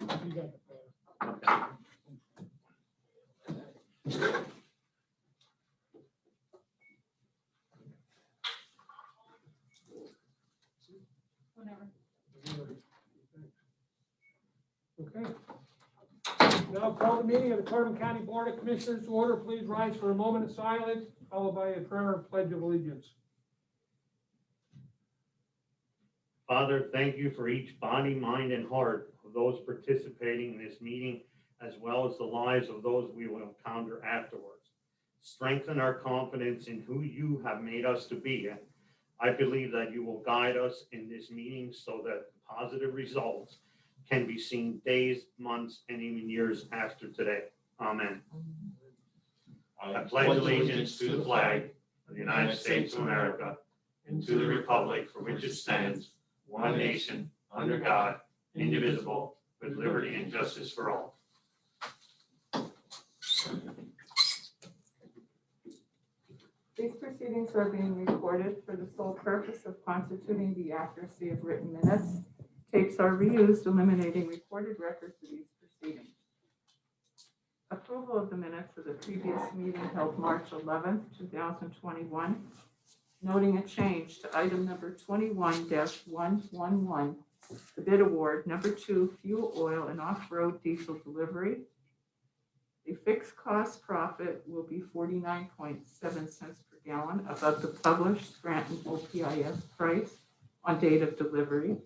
You got the plan. Whenever. Okay. Now call the meeting of the Carbon County Board of Commissioners to order. Please rise for a moment of silence, followed by a prayer and pledge of allegiance. Father, thank you for each body, mind, and heart of those participating in this meeting, as well as the lives of those we will encounter afterwards. Strengthen our confidence in who you have made us to be. I believe that you will guide us in this meeting so that positive results can be seen days, months, and even years after today. Amen. I pledge allegiance to the flag of the United States of America and to the republic for which it stands, one nation, under God, indivisible, with liberty and justice for all. These proceedings are being recorded for the sole purpose of constituting the accuracy of written minutes. Tapes are reused, eliminating recorded records of these proceedings. Approval of the minutes of the previous meeting held March 11th, 2021. Noting a change to item number 21-111, the bid award, number 2, fuel oil and off-road diesel delivery. The fixed cost profit will be 49.7 cents per gallon above the published Scranton OPIS price on date of delivery.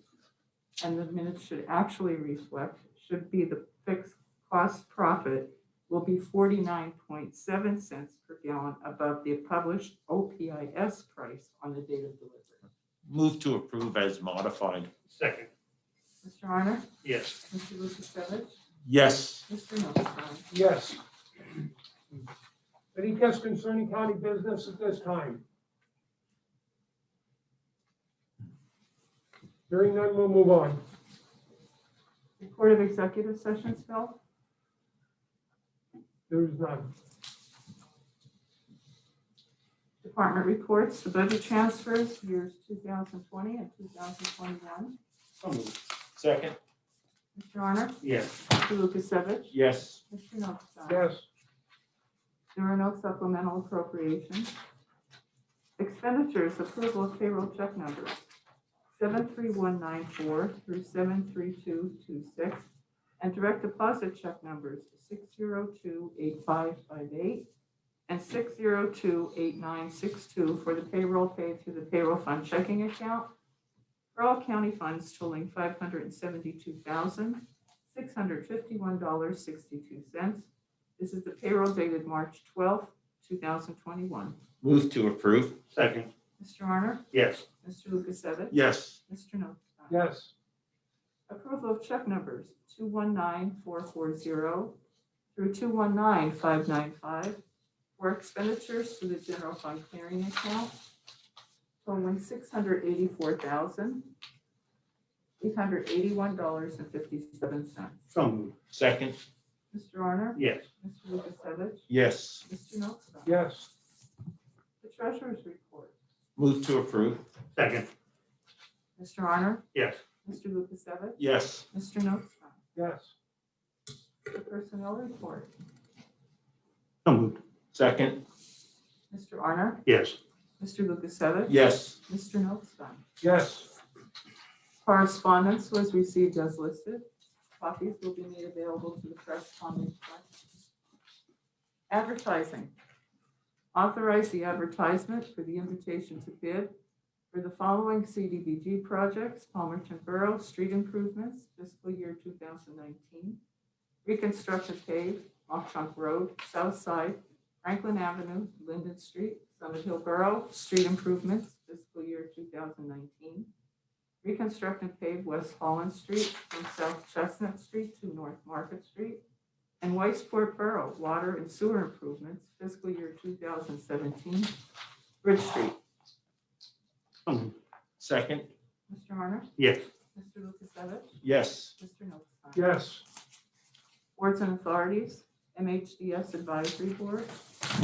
And the minutes should actually reflect, should be the fixed cost profit will be 49.7 cents per gallon above the published OPIS price on the date of delivery. Move to approve as modified. Second. Mr. Arner? Yes. Mr. Lukasevich? Yes. Mr. Notstein? Yes. Any guests concerning county business at this time? Hearing none, we'll move on. Report of executive sessions, Phil? There is none. Department reports, the budget transfers, years 2020 and 2021. So moved. Second. Mr. Arner? Yes. Mr. Lukasevich? Yes. Mr. Notstein? Yes. There are no supplemental appropriations. Expenditures, approval of payroll check numbers 73194 through 73226, and direct deposit check numbers 6028558 and 6028962 for the payroll paid through the payroll fund checking account for all county funds totaling $572,651.62. This is the payroll dated March 12th, 2021. Move to approve. Second. Mr. Arner? Yes. Mr. Lukasevich? Yes. Mr. Notstein? Yes. Approval of check numbers 219440 through 219595 for expenditures to the general fund clearing account totaling $684,881.57. So moved. Second. Mr. Arner? Yes. Mr. Lukasevich? Yes. Mr. Notstein? Yes. The treasurer's report. Move to approve. Second. Mr. Arner? Yes. Mr. Lukasevich? Yes. Mr. Notstein? Yes. The personnel report. So moved. Second. Mr. Arner? Yes. Mr. Lukasevich? Yes. Mr. Notstein? Yes. Correspondence was received as listed. Copies will be made available to the press on the front. Advertising. Authorize the advertisement for the invitation to bid for the following CDBG projects: Palmerton Borough Street Improvements, fiscal year 2019. Reconstruct and pave Mock Chunk Road, South Side, Franklin Avenue, Linden Street, Summit Hill Borough Street Improvements, fiscal year 2019. Reconstruct and pave West Holland Street from South Chestnut Street to North Market Street, and Whitesport Borough Water and Sewer Improvements, fiscal year 2017, Bridge Street. So moved. Second. Mr. Harner? Yes. Mr. Lukasevich? Yes. Mr. Notstein? Yes. Boards and authorities, MHDS Advisory Board,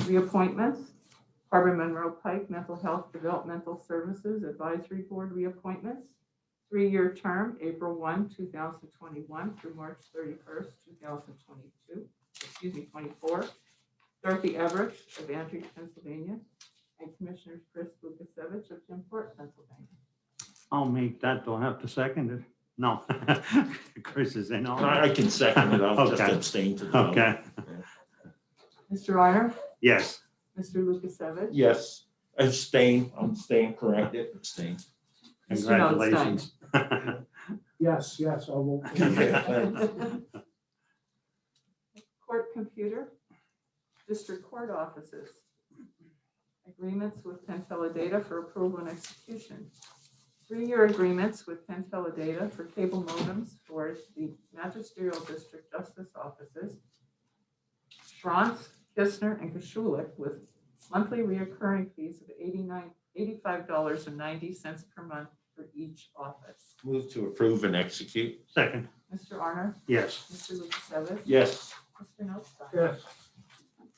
reappointments, Harbor Monroe Pike Mental Health Developmental Services Advisory Board reappointments 3-year term, April 1, 2021 through March 31st, 24. Dorothy Everett of Andrews, Pennsylvania, and Commissioners Chris Lukasevich of Jimport, Pennsylvania. I'll make that. Do I have to second it? No. Chris is in on I it. can second it. I'll just Okay. abstain to the vote. Okay, Mr. Honor? yes. Mr. Lukasevich? Yes, abstain. I'm staying corrected. Abstain. Mr. Notstein? Congratulations. Yes, I will. Court computer, district court offices. Agreements with Penteledata for approval and execution. 3-year agreements with Penteledata for cable modems for the magisterial district justice offices. Schranz, Kistner, and Kashulik with monthly reoccurring fees of $85.90 per month for each office. Move to approve and execute. Second, Mr. Arner? yes. Mr. Lukasevich? Yes. Mr. Notstein? Yes.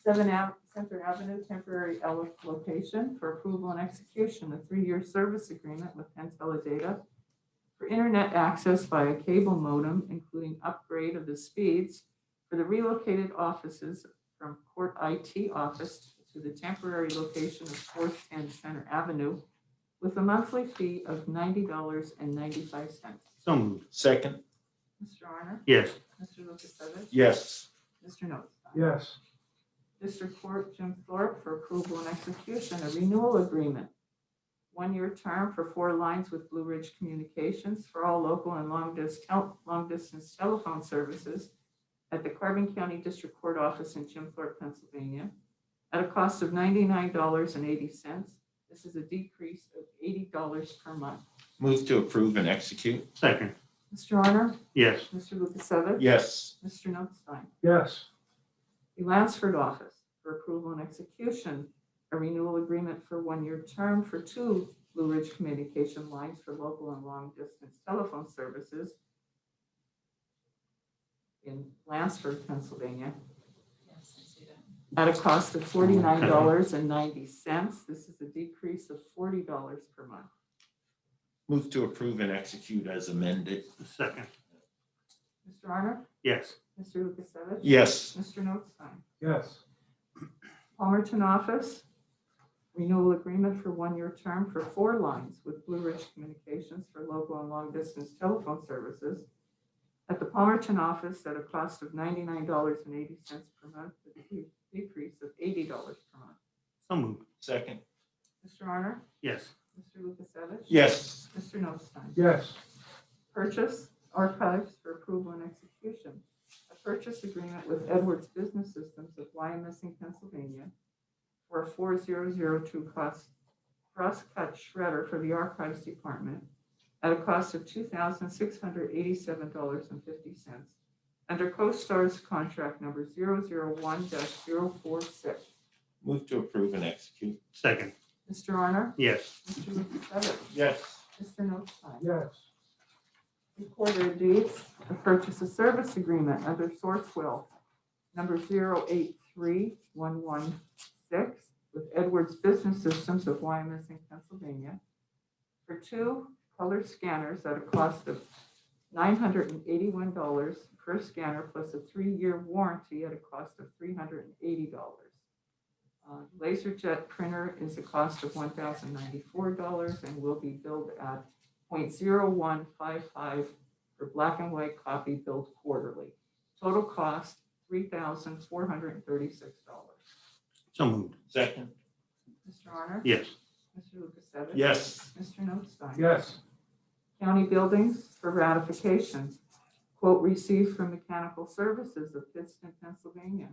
7 Center Avenue temporary location for approval and execution, a 3-year service agreement with Penteledata for internet access via cable modem, including upgrade of the speeds for the relocated offices from Court IT office to the temporary location of 410 Center Avenue with a monthly fee of $90.95. So moved, Second. Mr. Arner? yes. Mr. Lukasevich? Yes. Mr. Notstein? Yes. District Court Jim Thorpe for approval and execution, a renewal agreement. 1-year term for 4 lines with Blue Ridge Communications for all local and long distance telephone services at the Carbon County District Court office in Jim Thorpe, Pennsylvania, at a cost of $99.80. This is a decrease of $80 per month. Move to approve and execute. Second, Mr. Honor? yes. Mr. Lukasevich? Yes. Mr. Notstein? Yes. The Lansford office for approval and execution, a renewal agreement for 1-year term for 2 Blue Ridge communication lines for local and long distance telephone services in Lansford, Pennsylvania, at a cost of $49.90. This is a decrease of $40 per month. Move to approve and execute as amended. Second, Mr. Arner? yes. Mr. Lukasevich? Yes. Mr. Notstein? Yes. Palmerton office, renewal agreement for 1-year term for 4 lines with Blue Ridge Communications for local and long distance telephone services at the Palmerton office at a cost of $99.80 per month, a decrease of $80 per month. So moved, Second. Mr. Arner? yes. Mr. Lukasevich? Yes. Mr. Notstein? Yes. Purchase archives for approval and execution. A purchase agreement with Edwards Business Systems of Wyomissing, Pennsylvania for a 4002 cross-cut shredder for the archives department at a cost of $2,687.50 under CoStar's contract number 001-046. Move to approve and execute. Second, Mr. Arner? yes. Mr. Lukasevich? Yes. Mr. Notstein? Yes. Recorder of deeds, a purchase of service agreement under Sourcewell number 083116 with Edwards Business Systems of Wyomissing, Pennsylvania for 2 color scanners at a cost of $981 per scanner plus a 3-year warranty at a cost of $380. LaserJet printer is a cost of $1,094 and will be billed at 0.0155 for black and white copy billed quarterly. Total cost $3,436. So moved, Second. Mr. Arner? yes. Mr. Lukasevich? Yes. Mr. Notstein? Yes. County buildings for ratification. Quote received from Mechanical Services of Pittston, Pennsylvania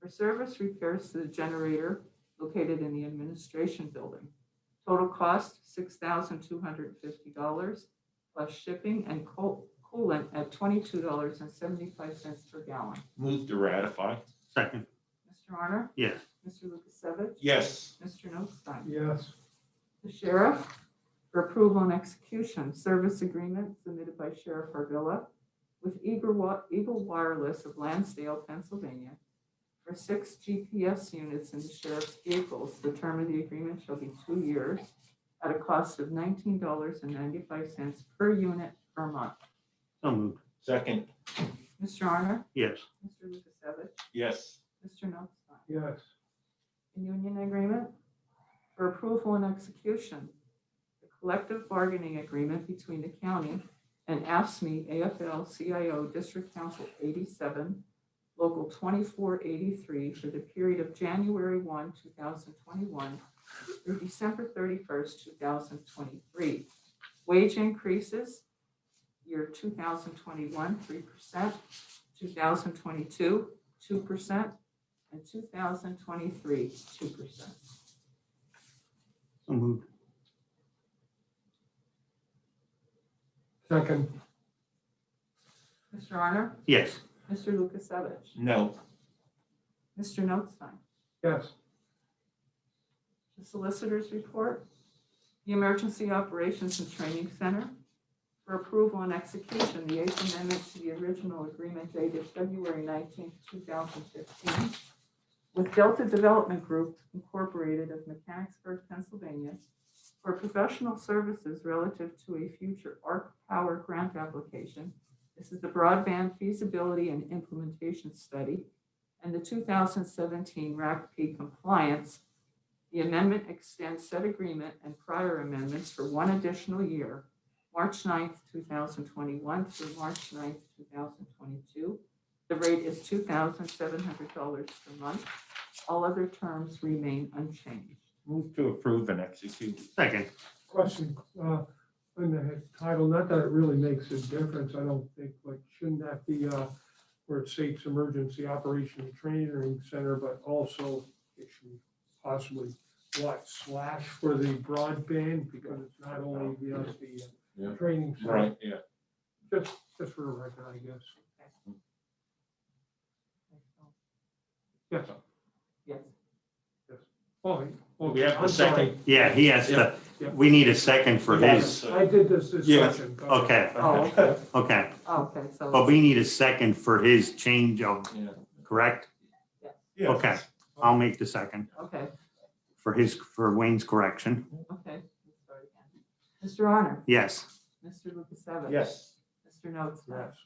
for service repairs to the generator located in the administration building. Total cost $6,250 plus shipping and coolant at $22.75 per gallon. Move to ratify. Second, Mr. Arner? yes. Mr. Lukasevich? Yes. Mr. Notstein? Yes. The sheriff for approval and execution, service agreement submitted by Sheriff Ardilla with Eagle Wireless of Lansdale, Pennsylvania for 6 GPS units in the sheriff's vehicles. The term of the agreement shall be 2 years at a cost of $19.95 per unit per month. So moved. Second. Mr. Honor? Yes. Mr. Lukasevich? Yes. Mr. Notstein? Yes. A union agreement for approval and execution. The collective bargaining agreement between the county and AFSCME AFL-CIO District Council 87, Local 2483 for the period of January 1, 2021 through December 31st, 2023. Wage increases, year 2021, 3%, 2022, 2%, and 2023, 2%. So moved. Second. Mr. Honor? Yes. Mr. Lukasevich? No. Mr. Notstein? Yes. The Solicitor's Report. The Emergency Operations and Training Center. For approval and execution, the Eighth Amendment to the original agreement dated February 19, 2015, with Delta Development Group Incorporated of Mechanicsburg, Pennsylvania, for professional services relative to a future ARC Power grant application. This is the Broadband Feasibility and Implementation Study and the 2017 RACP compliance. The amendment extends said agreement and prior amendments for one additional year, March 9th, 2021 through March 9th, 2022. The rate is $2,700 per month. All other terms remain unchanged. Move to approve and execute. Second. Question, on the title, not that it really makes a difference, I don't think, but shouldn't that be, where it states Emergency Operation and Training Center, but also it should possibly, slash for the broadband, because it's not only just the Yeah. training center. Right, yeah. Just for the record, I guess. Yes. Yes. Oh, We have I'm the sorry. second. Yeah, he has to, Yeah. we need a second for his. I did this discussion. Okay, Oh, okay. okay. Okay, so. But we need a second for his change of, Yeah. correct? Yeah. Okay, I'll make the second Okay, for Wayne's correction. okay. Let's start again. Mr. Honor? Yes. Mr. Lukasevich? Yes. Mr. Notstein? Yes.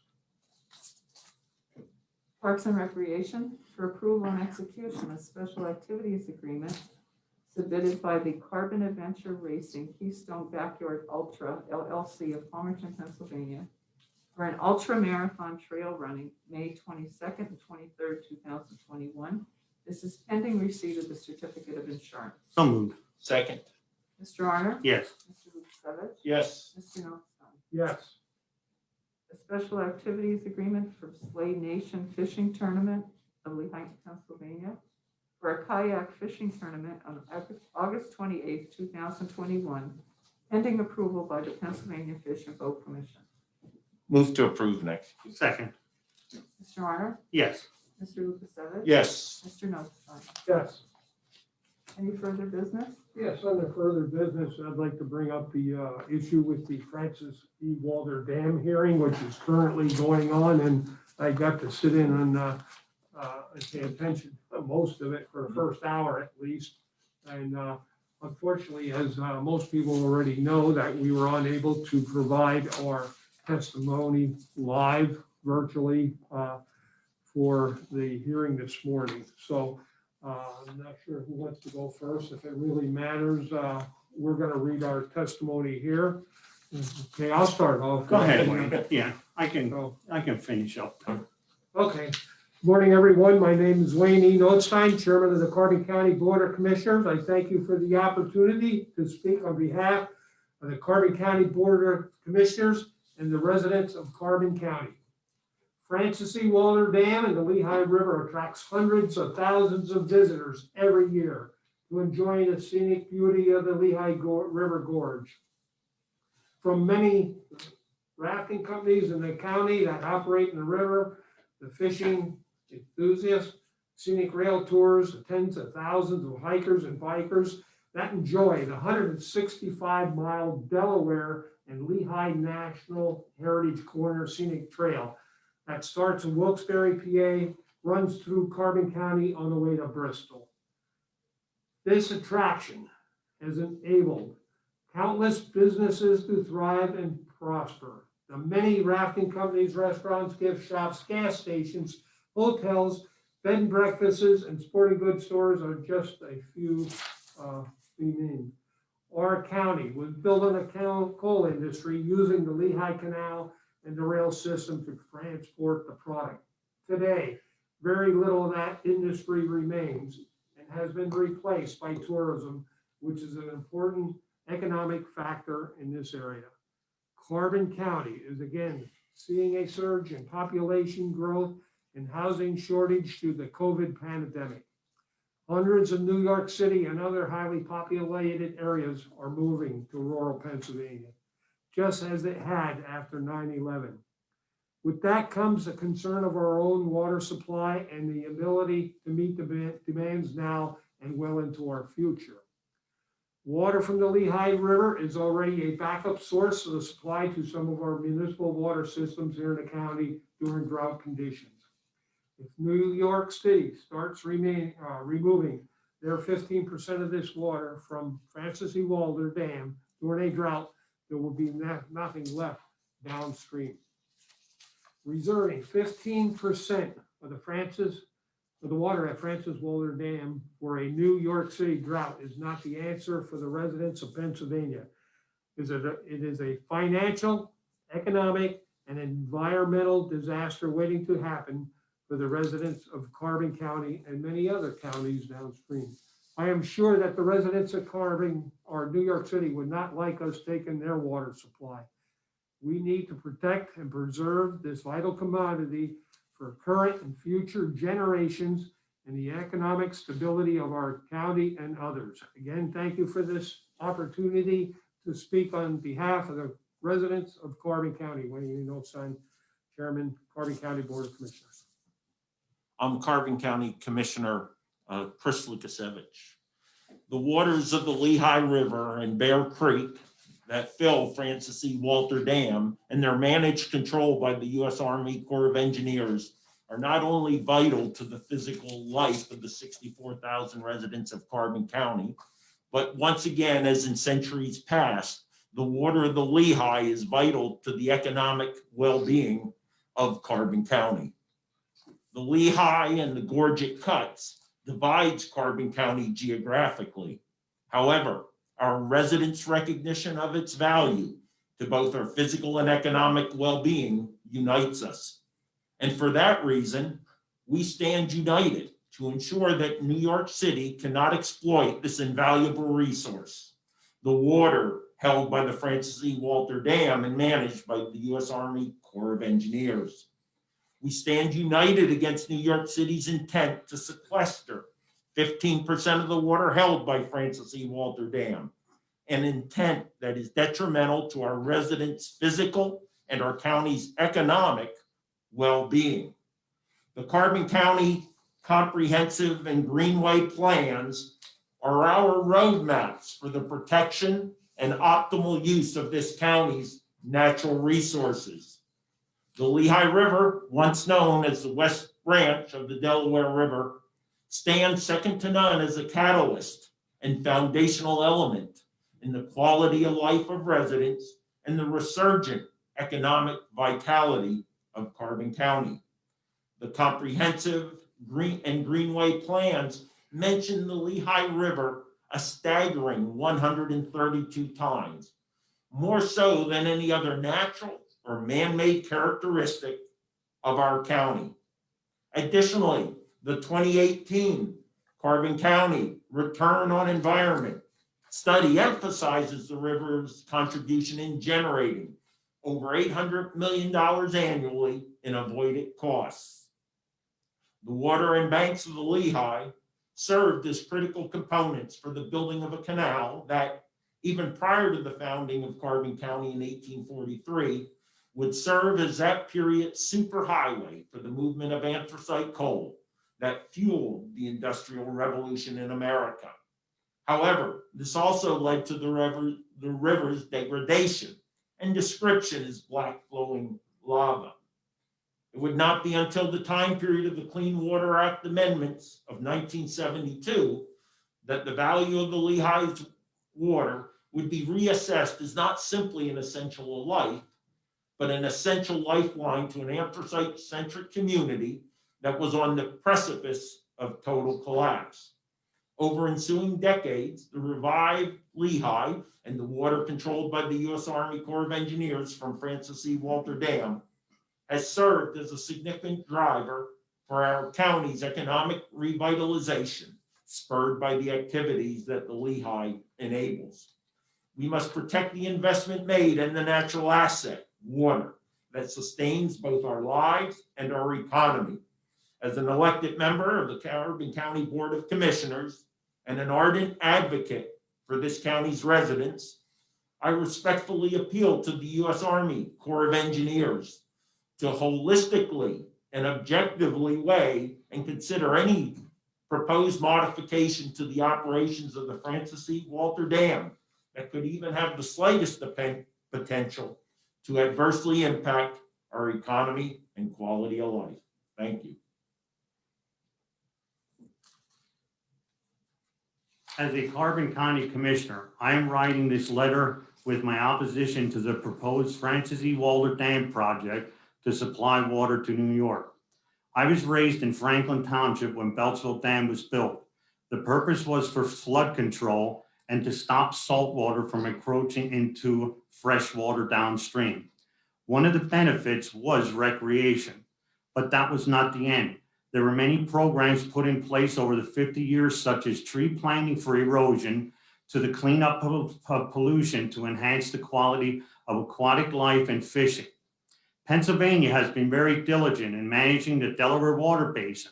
Parks and Recreation for approval and execution of special activities agreement submitted by the Carbon Adventure Racing Keystone Backyard Ultra LLC of Palmerton, Pennsylvania for an ultra marathon trail running May 22nd and 23rd, 2021. This is pending receipt of the certificate of insurance. So moved. Second. Mr. Honor? Yes. Mr. Lukasevich? Yes. Mr. Notstein? Yes. A special activities agreement for Slade Nation Fishing Tournament of Lehigh, Pennsylvania for a kayak fishing tournament on August 28th, 2021, pending approval by the Pennsylvania Fish and Boat Commission. Move to approve and execute. Second. Mr. Honor? Yes. Mr. Lukasevich? Yes. Mr. Notstein? Yes. Any further business? Yes, under further business, I'd like to bring up the issue with the Francis E. Walter Dam hearing, which is currently going on, and I got to sit in and pay attention to most of it for the first hour at least. And unfortunately, as most people already know, that we were unable to provide our testimony live virtually for the hearing this morning. So I'm not sure who wants to go first. If it really matters, we're going to read our testimony here. Okay, I'll start off. Go ahead, Wayne. Yeah, I So, can finish up. okay. Morning, everyone. My name is Wayne E. Notstein, Chairman of the Carbon County Board of Commissioners. I thank you for the opportunity to speak on behalf of the Carbon County Board of Commissioners and the residents of Carbon County. Francis E. Walter Dam and the Lehigh River attracts hundreds of thousands of visitors every year to enjoy the scenic beauty of the Lehigh River Gorge. From many rafting companies in the county that operate in the river, the fishing enthusiasts, scenic rail tours, the tens of thousands of hikers and bikers that enjoy the 165-mile Delaware and Lehigh National Heritage Corner Scenic Trail that starts in Wilkes-Barre, PA, runs through Carbon County on the way to Bristol. This attraction has enabled countless businesses to thrive and prosper. The many rafting companies, restaurants, gift shops, gas stations, hotels, bed and breakfasts, and sporting goods stores are just a few to be named. Our county was built on a coal industry using the Lehigh Canal and the rail system to transport the product. Today, very little of that industry remains and has been replaced by tourism, which is an important economic factor in this area. Carbon County is again seeing a surge in population growth and housing shortage due to the COVID pandemic. Hundreds of New York City and other highly populated areas are moving to rural Pennsylvania, just as it had after 9/11. With that comes the concern of our own water supply and the ability to meet the demands now and well into our future. Water from the Lehigh River is already a backup source of the supply to some of our municipal water systems here in the county during drought conditions. If New York City starts removing their 15% of this water from Francis E. Walter Dam during a drought, there will be nothing left downstream. Reserving 15% of the water at Francis Walter Dam for a New York City drought is not the answer for the residents of Pennsylvania. It is a financial, economic, and environmental disaster waiting to happen for the residents of Carbon County and many other counties downstream. I am sure that the residents of Carbon or New York City would not like us taking their water supply. We need to protect and preserve this vital commodity for current and future generations and the economic stability of our county and others. Again, thank you for this opportunity to speak on behalf of the residents of Carbon County. Wayne Notstein, Chairman, Carbon County Board of Commissioners. I'm Carbon County Commissioner Chris Lukasevich. The waters of the Lehigh River and Bear Creek that fill Francis E. Walter Dam and they're managed control by the U.S. Army Corps of Engineers are not only vital to the physical life of the 64,000 residents of Carbon County, but once again, as in centuries past, the water of the Lehigh is vital to the economic well-being of Carbon County. The Lehigh and the Gorget Cuts divides Carbon County geographically. However, our residents' recognition of its value to both our physical and economic well-being unites us. And for that reason, we stand united to ensure that New York City cannot exploit this invaluable resource, the water held by the Francis E. Walter Dam and managed by the U.S. Army Corps of Engineers. We stand united against New York City's intent to sequester 15% of the water held by Francis E. Walter Dam, an intent that is detrimental to our residents' physical and our county's economic well-being. The Carbon County Comprehensive and Greenway Plans are our roadmaps for the protection and optimal use of this county's natural resources. The Lehigh River, once known as the West Branch of the Delaware River, stands second to none as a catalyst and foundational element in the quality of life of residents and the resurgent economic vitality of Carbon County. The comprehensive Greenway plans mention the Lehigh River a staggering 132 times, more so than any other natural or man-made characteristic of our county. Additionally, the 2018 Carbon County Return on Environment study emphasizes the river's contribution in generating over $800 million annually in avoided costs. The water and banks of the Lehigh served as critical components for the building of a canal that, even prior to the founding of Carbon County in 1843, would serve as that period's superhighway for the movement of anthracite coal that fueled the Industrial Revolution in America. However, this also led to the river's degradation and description as black flowing lava. It would not be until the time period of the Clean Water Act amendments of 1972 that the value of the Lehigh's water would be reassessed as not simply an essential of life, but an essential lifeline to an anthracite-centric community that was on the precipice of total collapse. Over ensuing decades, the revived Lehigh and the water controlled by the U.S. Army Corps of Engineers from Francis E. Walter Dam has served as a significant driver for our county's economic revitalization, spurred by the activities that the Lehigh enables. We must protect the investment made in the natural asset, water, that sustains both our lives and our economy. As an elected member of the Carbon County Board of Commissioners and an ardent advocate for this county's residents, I respectfully appeal to the U.S. Army Corps of Engineers to holistically and objectively weigh and consider any proposed modification to the operations of the Francis E. Walter Dam that could even have the slightest potential to adversely impact our economy and quality of life. Thank you. As a Carbon County Commissioner, I am writing this letter with my opposition to the proposed Francis E. Walter Dam project to supply water to New York. I was raised in Franklin Township when Beltsville Dam was built. The purpose was for flood control and to stop salt water from encroaching into fresh water downstream. One of the benefits was recreation, but that was not the end. There were many programs put in place over the 50 years, such as tree planting for erosion, to the cleanup of pollution to enhance the quality of aquatic life and fishing. Pennsylvania has been very diligent in managing the Delaware Water Basin.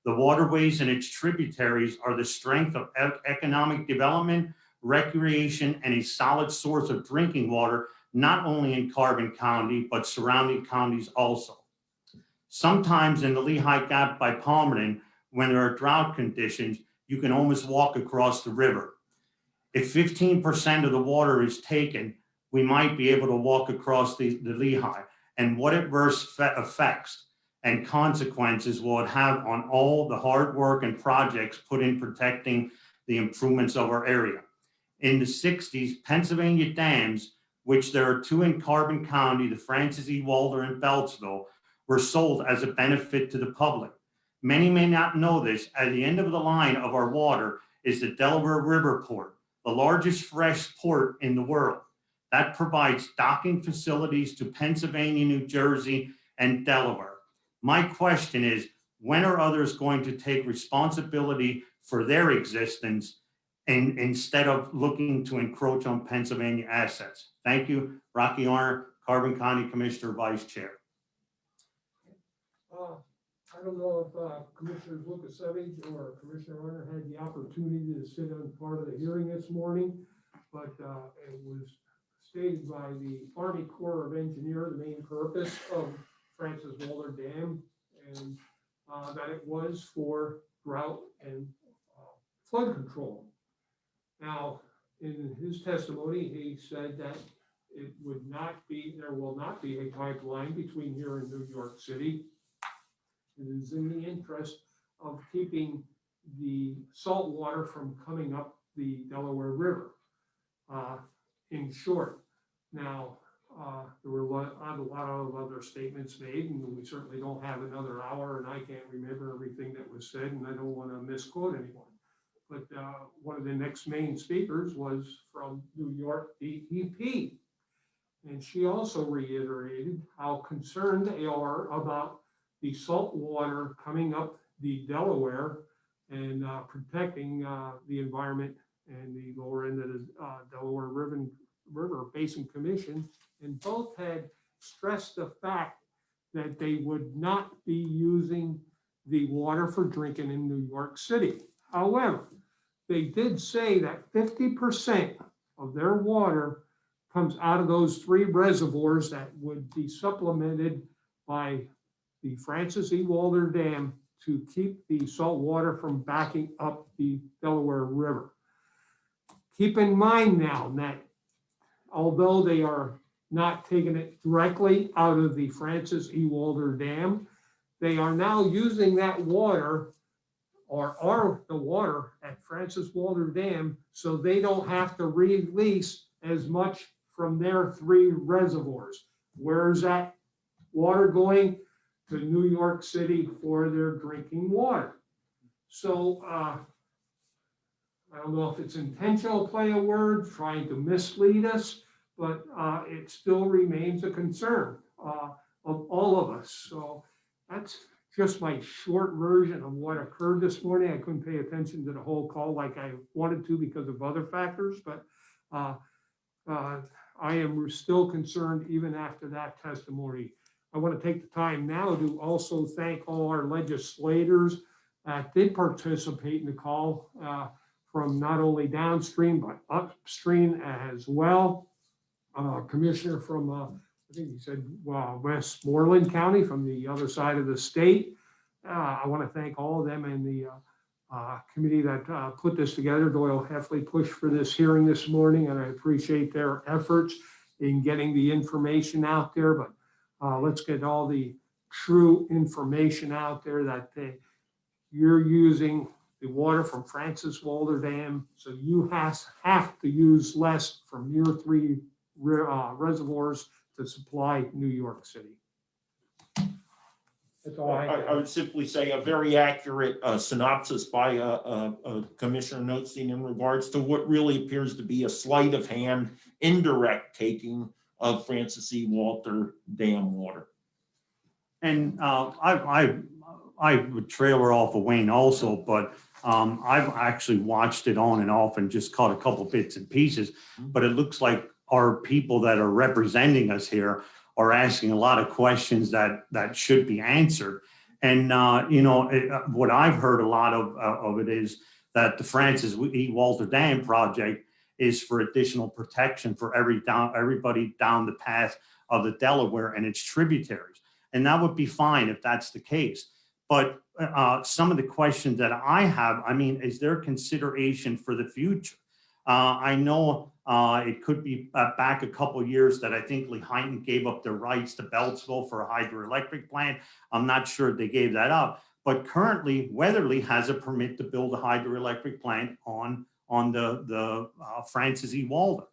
The waterways and its tributaries are the strength of economic development, recreation, and a solid source of drinking water, not only in Carbon County, but surrounding counties also. Sometimes in the Lehigh Gap by Palmerton, when there are drought conditions, you can almost walk across the river. If 15% of the water is taken, we might be able to walk across the Lehigh. And what adverse effects and consequences will it have on all the hard work and projects put in protecting the improvements of our area. In the 60s, Pennsylvania dams, which there are two in Carbon County, the Francis E. Walter and Beltsville, were sold as a benefit to the public. Many may not know this. At the end of the line of our water is the Delaware River Port, the largest fresh port in the world. That provides docking facilities to Pennsylvania, New Jersey, and Delaware. My question is, when are others going to take responsibility for their existence and instead of looking to encroach on Pennsylvania assets? Thank you, Rocky Arner, Carbon County Commissioner, Vice Chair. I don't know if Commissioner Lukasevich or Commissioner Arner had the opportunity to sit on part of the hearing this morning, but it was stated by the Army Corps of Engineers, the main purpose of Francis Walter Dam, and that it was for drought and flood control. Now, in his testimony, he said that it would not be, there will not be a pipeline between here and New York City. It is in the interest of keeping the salt water from coming up the Delaware River. In short, now, there were a lot of other statements made, and we certainly don't have another hour, and I can't remember everything that was said, and I don't want to misquote anyone. But one of the next main speakers was from New York DEP, and she also reiterated how concerned they are about the salt water coming up the Delaware and protecting the environment and the lower end of the Delaware River Basin Commission, and both had stressed the fact that they would not be using the water for drinking in New York City. However, they did say that 50% of their water comes out of those three reservoirs that would be supplemented by the Francis E. Walter Dam to keep the salt water from backing up the Delaware River. Keep in mind now that although they are not taking it directly out of the Francis E. Walter Dam, they are now using that water are the water at Francis Walter Dam, so they don't have to release as much from their 3 reservoirs. Where's that water going? To New York City for their drinking water. So I don't know if it's intentional play of words, trying to mislead us, but it still remains a concern of all of us. So that's just my short version of what occurred this morning. I couldn't pay attention to the whole call like I wanted to because of other factors, but I am still concerned even after that testimony. I want to take the time now to also thank all our legislators that did participate in the call from not only downstream, but upstream as well. Commissioner from, I think he said, Westmoreland County from the other side of the state. I want to thank all of them and the committee that put this together. Doyle Heffley pushed for this hearing this morning, and I appreciate their efforts in getting the information out there. But let's get all the true information out there that you're using the water from Francis Walter Dam, so you have to use less from your 3 reservoirs to supply New York City. That's all I would simply say a very accurate synopsis by Commissioner Notstein in regards to what really appears to be a sleight of hand, indirect taking of Francis E. Walter Dam water. And I would trailer off of Wayne also, but I've actually watched it on and off and just caught a couple bits and pieces. But it looks like our people that are representing us here are asking a lot of questions that should be answered. And what I've heard a lot of it is that the Francis E. Walter Dam project is for additional protection for everybody down the path of the Delaware and its tributaries. And that would be fine if that's the case. But some of the questions that I have, I mean, is there consideration for the future? I know it could be back a couple of years that I think Lehighton gave up their rights to Beltsville for a hydroelectric plant. I'm not sure they gave that up. But currently, Weatherly has a permit to build a hydroelectric plant on the Francis E. Walter.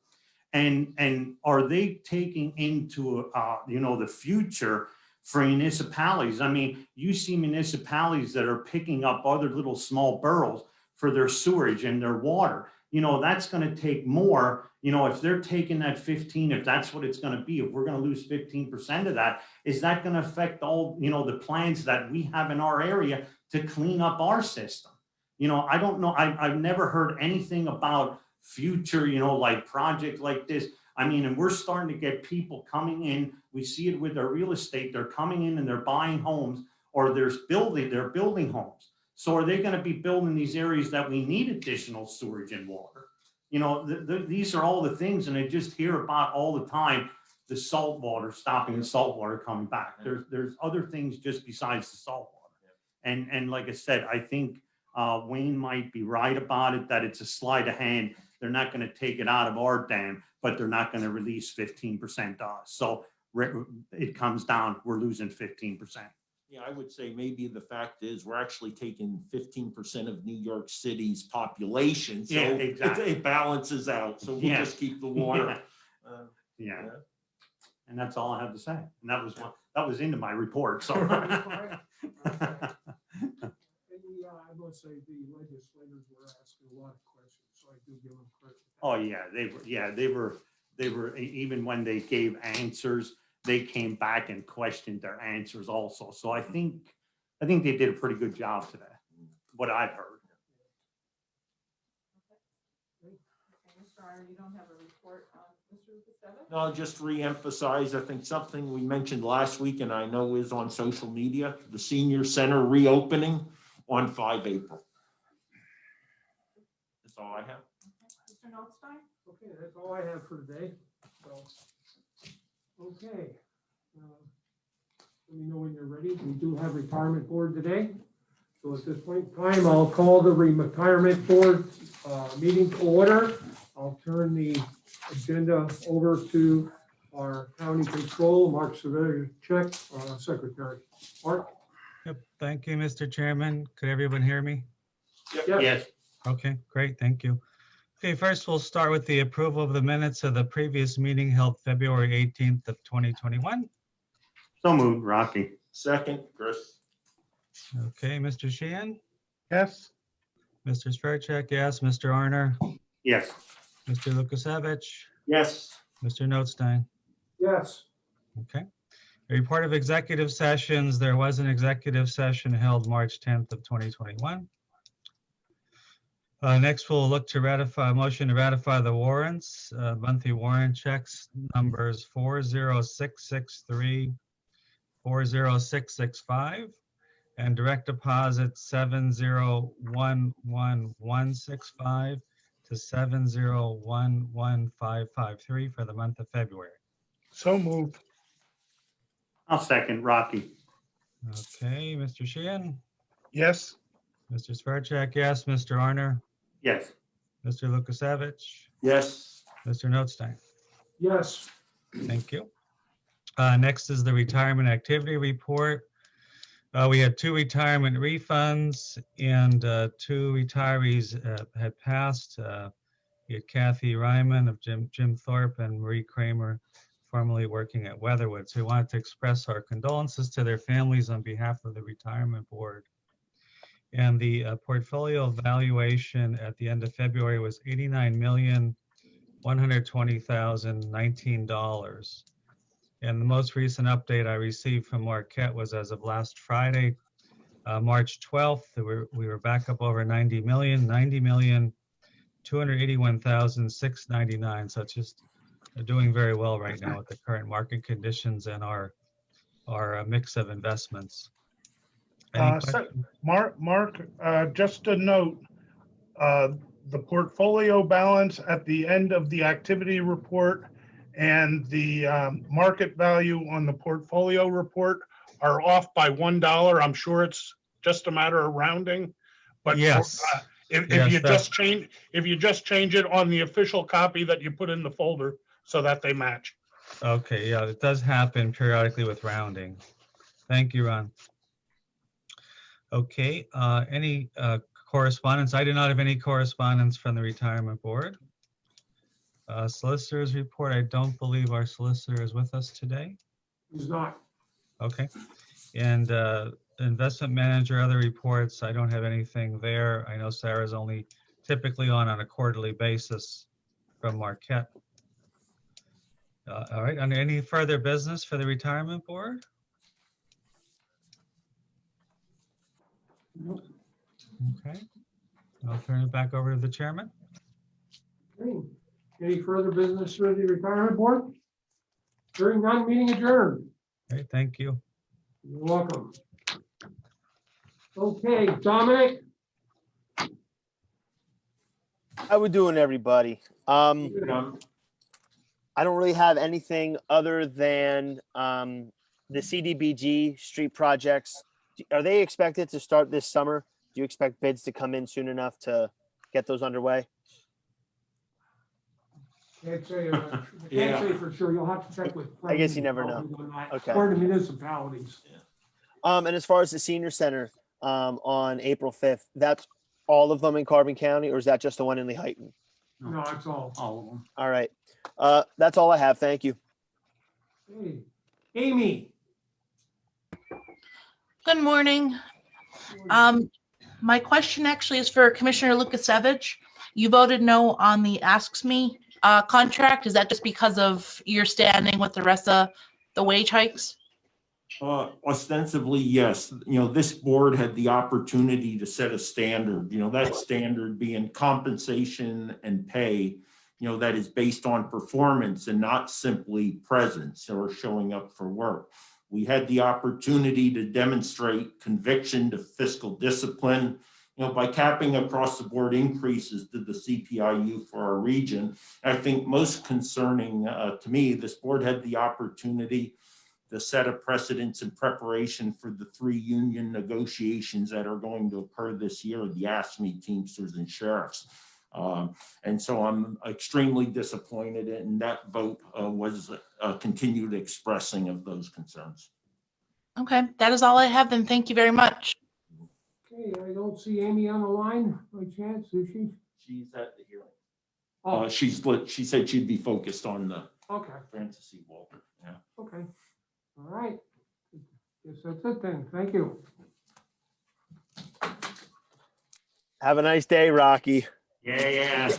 And are they taking into the future for municipalities? I mean, you see municipalities that are picking up other little small boroughs for their sewage and their water. That's going to take more. If they're taking that 15, if that's what it's going to be, if we're going to lose 15% of that, is that going to affect all, the plans that we have in our area to clean up our system? I don't know. I've never heard anything about future, like project like this. I mean, and we're starting to get people coming in. We see it with their real estate. They're coming in and they're buying homes, or they're building homes. So are they going to be building these areas that we need additional sewage and water? These are all the things, and I just hear about all the time, the salt water, stopping the salt water coming back. There's other things just besides the salt water. And like I said, I think Wayne might be right about it, that it's a sleight of hand. They're not going to take it out of our dam, but they're not going to release 15% to us. So it comes down, we're losing 15%. Yeah, I would say maybe the fact is we're actually taking 15% of New York City's population. So Yeah, exactly. it balances out. So we'll just keep the water. Yeah. And that's all I have to say. And that was into my report. So. I must say the legislators were asking a lot of questions, so I do give them credit. Oh yeah, they were even when they gave answers, they came back and questioned their answers also. So I think they did a pretty good job today, what I've heard. Okay, Mr. Iyer, you don't have a report on Mr. Lukasevich? No, just re-emphasize, I think something we mentioned last week and I know is on social media, the senior center reopening on 5 April. That's all I have. Mr. Notstein? Okay, that's all I have for today. So, okay. Let me know when you're ready. We do have retirement board today. So at this point in time, I'll call the retirement board meeting to order. I'll turn the agenda over to our county control, Mark Severchek, secretary. Mark? Yep. Thank you, Mr. Chairman. Could everyone hear me? Yes, Okay, great, thank you. Okay, first we'll start with the approval of the minutes of the previous meeting held February 18th of 2021. So moved, Rocky. Second, Chris. Okay, Mr. Sheehan, Yes. Mr. Svercek, yes, Mr. Arner, Yes. Mr. Lukasevich, Yes. Mr. Notstein. Yes. Okay. A report of executive sessions. There was an executive session held March 10th of 2021. Next, we'll look to ratify, a motion to ratify the warrants, monthly warrant checks numbers 40663, 40665, and direct deposit 7011165 to 7011553 for the month of February. So moved. I'll second, Rocky. Okay, Mr. Sheehan, Yes. Mr. Svercek, yes, Mr. Arner, Yes. Mr. Lukasevich, Yes. Mr. Notstein. Yes. Thank you. Next is the retirement activity report. We had 2 retirement refunds and 2 retirees had passed. We had Kathy Ryman of Jim Thorpe and Marie Kramer, formerly working at Weatherwood. So we wanted to express our condolences to their families on behalf of the retirement board. And the portfolio valuation at the end of February was $89,120,019. And the most recent update I received from Marquette was as of last Friday, March 12th, we were back up over 90 million, 90,281,699. So it's just doing very well right now with the current market conditions and our mix of investments. Any questions? Mark, just a note, the portfolio balance at the end of the activity report and the market value on the portfolio report are off by $1. I'm sure it's just a matter of rounding, but Yes. if Yes, you that's- just change it on the official copy that you put in the folder so that they match. Okay, yeah, it does happen periodically with rounding. Thank you, Ron. Okay, any correspondence? I did not have any correspondence from the retirement board. Solicitors report, I don't believe our solicitor is with us today. He's not. Okay, and investment manager, other reports, I don't have anything there. I know Sarah's only typically on a quarterly basis from Marquette. All right, under any further business for the retirement board? Nope. Okay, I'll turn it back over to the chairman. Okay. Any further business for the retirement board? Hearing none, meeting adjourned. Great, thank you. You're welcome. Okay, Dominic? How we doing, everybody? I don't really have anything other than the CDBG street projects. Are they expected to start this summer? Do you expect bids to come in soon enough to get those underway? Can't say, Yeah. can't say for sure. You'll have to check with. I guess you never know. on that, Okay. Or the municipalities. And as far as the senior center on April 5th, that's all of them in Carbon County, or is that just the one in Lehighton? No, it's all. All of them. All right. That's all I have. Thank you. Hey, Amy? Good morning. My question actually is for Commissioner Lukasevich. You voted no on the Asks Me contract. Is that just because of your standing with the rest of the wage hikes? Ostensibly, yes. This board had the opportunity to set a standard, that standard being compensation and pay, that is based on performance and not simply presence or showing up for work. We had the opportunity to demonstrate conviction to fiscal discipline, by capping across the board increases to the CPIU for our region. I think most concerning to me, this board had the opportunity to set a precedence in preparation for the 3 union negotiations that are going to occur this year, the ASME, Teamsters, and Sheriffs. And so I'm extremely disappointed, and that vote was a continued expressing of those concerns. Okay, that is all I have then. Thank you very much. Okay, I don't see Amy on the line by chance, is she? She's at the hearing. Oh, She said she'd be focused on the okay, Francis C. Walter. Yeah. okay. All right. Guess that's it then. Thank you. Have a nice day, Rocky. Yeah.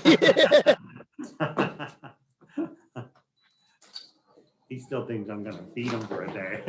He still thinks I'm gonna feed him for a day.